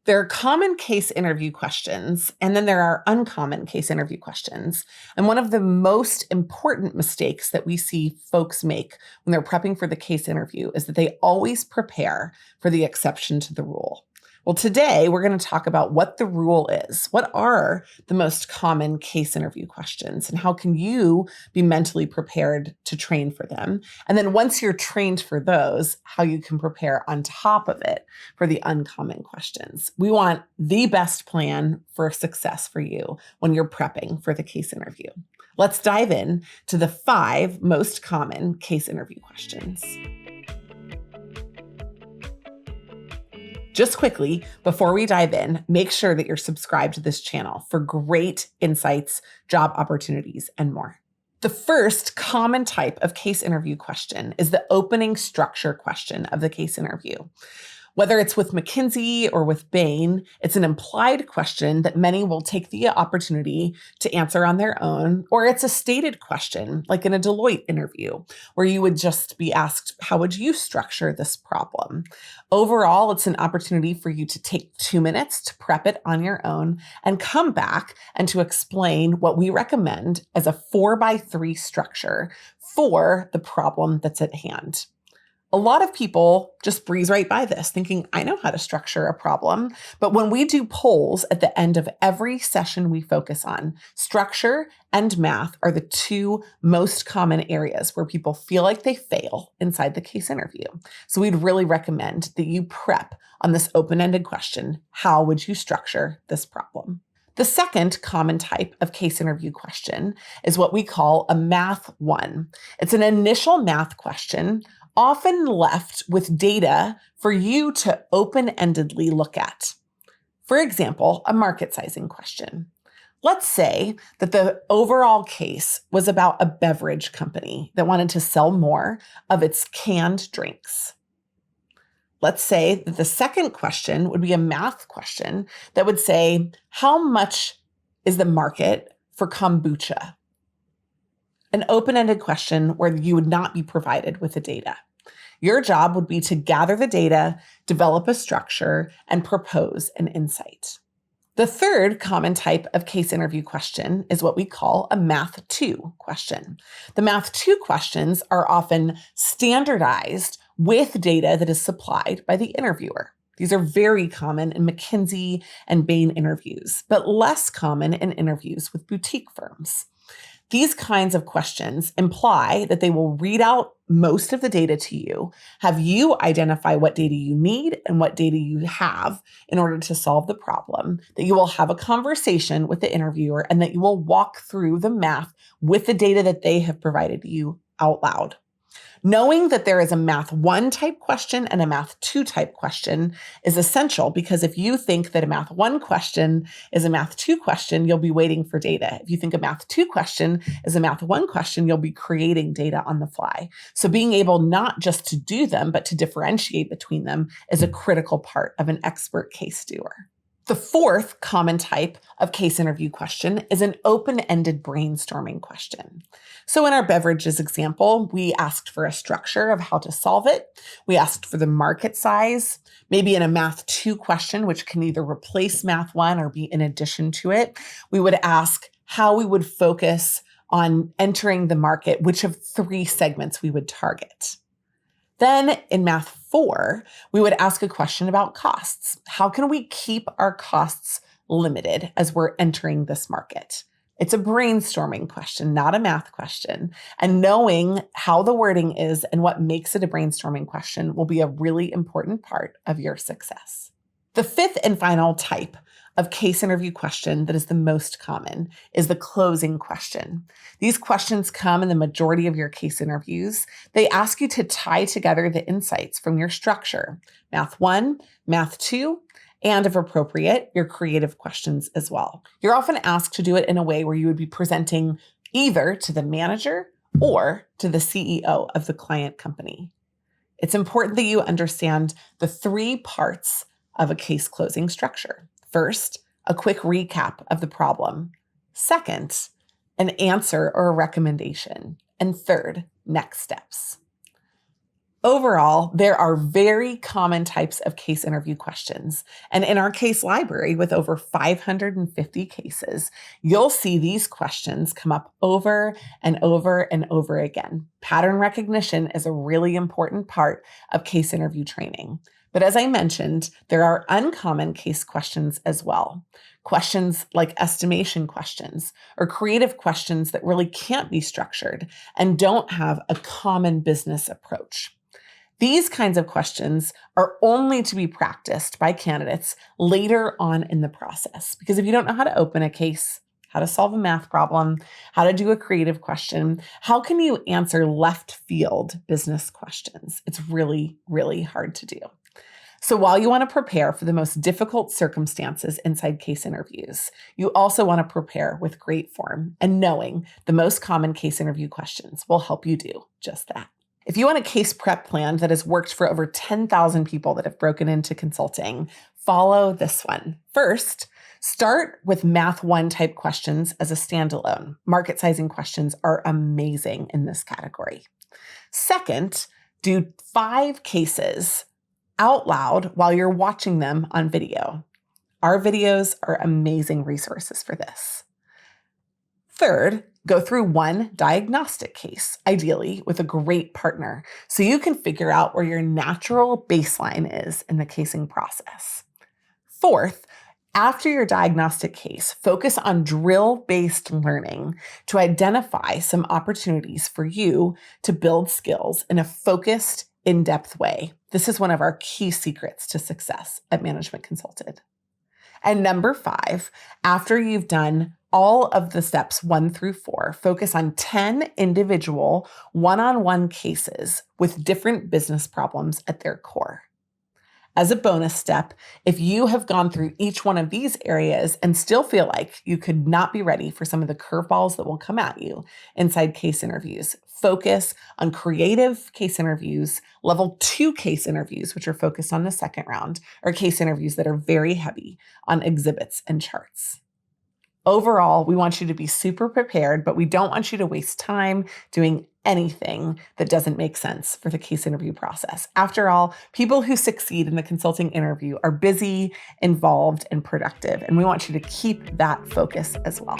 There are common case interview questions, and then there are uncommon case interview questions. And one of the most important mistakes that we see folks make when they're prepping for the case interview is that they always prepare for the exception to the rule. Well, today we're going to talk about what the rule is. What are the most common case interview questions, and how can you be mentally prepared to train for them? And then once you're trained for those, how you can prepare on top of it for the uncommon questions. We want the best plan for success for you when you're prepping for the case interview. Let's dive in to the 5 most common case interview questions. Just quickly, before we dive in, make sure that you're subscribed to this channel for great insights, job opportunities, and more. The first common type of case interview question is the opening structure question of the case interview. Whether it's with McKinsey or with Bain, it's an implied question that many will take the opportunity to answer on their own, or it's a stated question, like in a Deloitte interview, where you would just be asked, how would you structure this problem? Overall, it's an opportunity for you to take 2 minutes to prep it on your own and come back and to explain what we recommend as a 4x3 structure for the problem that's at hand. A lot of people just breeze right by this, thinking, I know how to structure a problem. But when we do polls at the end of every session we focus on, structure and math are the 2 most common areas where people feel like they fail inside the case interview. So we'd really recommend that you prep on this open-ended question, how would you structure this problem? The second common type of case interview question is what we call a Math 1. It's an initial math question, often left with data for you to open-endedly look at. For example, a market sizing question. Let's say that the overall case was about a beverage company that wanted to sell more of its canned drinks. Let's say that the second question would be a math question that would say, how much is the market for kombucha? An open-ended question where you would not be provided with the data. Your job would be to gather the data, develop a structure, and propose an insight. The third common type of case interview question is what we call a Math 2 question. The Math 2 questions are often standardized with data that is supplied by the interviewer. These are very common in McKinsey and Bain interviews, but less common in interviews with boutique firms. These kinds of questions imply that they will read out most of the data to you, have you identify what data you need and what data you have in order to solve the problem, that you will have a conversation with the interviewer, and that you will walk through the math with the data that they have provided you out loud. Knowing that there is a Math 1 type question and a Math 2 type question is essential, because if you think that a Math 1 question is a Math 2 question, you'll be waiting for data. If you think a Math 2 question is a Math 1 question, you'll be creating data on the fly. So being able not just to do them, but to differentiate between them is a critical part of an expert case doer. The fourth common type of case interview question is an open-ended brainstorming question. So in our beverages example, we asked for a structure of how to solve it. We asked for the market size. Maybe in a Math 2 question, which can either replace Math 1 or be in addition to it, we would ask how we would focus on entering the market, which of 3 segments we would target. Then in Math 4, we would ask a question about costs. How can we keep our costs limited as we're entering this market? It's a brainstorming question, not a math question. And knowing how the wording is and what makes it a brainstorming question will be a really important part of your success. The fifth and final type of case interview question that is the most common is the closing question. These questions come in the majority of your case interviews. They ask you to tie together the insights from your structure, Math 1, Math 2, and if appropriate, your creative questions as well. You're often asked to do it in a way where you would be presenting either to the manager or to the CEO of the client company. It's important that you understand the 3 parts of a case closing structure. First, a quick recap of the problem. Second, an answer or a recommendation. And third, next steps. Overall, there are very common types of case interview questions. And in our case library with over 550 cases, you'll see these questions come up over and over and over again. Pattern recognition is a really important part of case interview training. But as I mentioned, there are uncommon case questions as well. Questions like estimation questions or creative questions that really can't be structured and don't have a common business approach. These kinds of questions are only to be practiced by candidates later on in the process. Because if you don't know how to open a case, how to solve a math problem, how to do a creative question, how can you answer left field business questions? It's really, really hard to do. So while you want to prepare for the most difficult circumstances inside case interviews, you also want to prepare with great form, and knowing the most common case interview questions will help you do just that. If you want a case prep plan that has worked for over 10,000 people that have broken into consulting, follow this one. First, start with Math 1 type questions as a standalone. Market sizing questions are amazing in this category. Second, do 5 cases out loud while you're watching them on video. Our videos are amazing resources for this. Third, go through one diagnostic case, ideally with a great partner, so you can figure out where your natural baseline is in the casing process. Fourth, after your diagnostic case, focus on drill-based learning to identify some opportunities for you to build skills in a focused, in-depth way. This is one of our key secrets to success at Management Consulted. And number 5, after you've done all of the steps 1 through 4, focus on 10 individual one-on-one cases with different business problems at their core. As a bonus step, if you have gone through each one of these areas and still feel like you could not be ready for some of the curveballs that will come at you inside case interviews, focus on creative case interviews, level 2 case interviews, which are focused on the second round, or case interviews that are very heavy on exhibits and charts. Overall, we want you to be super prepared, but we don't want you to waste time doing anything that doesn't make sense for the case interview process. After all, people who succeed in the consulting interview are busy, involved, and productive, and we want you to keep that focus as well.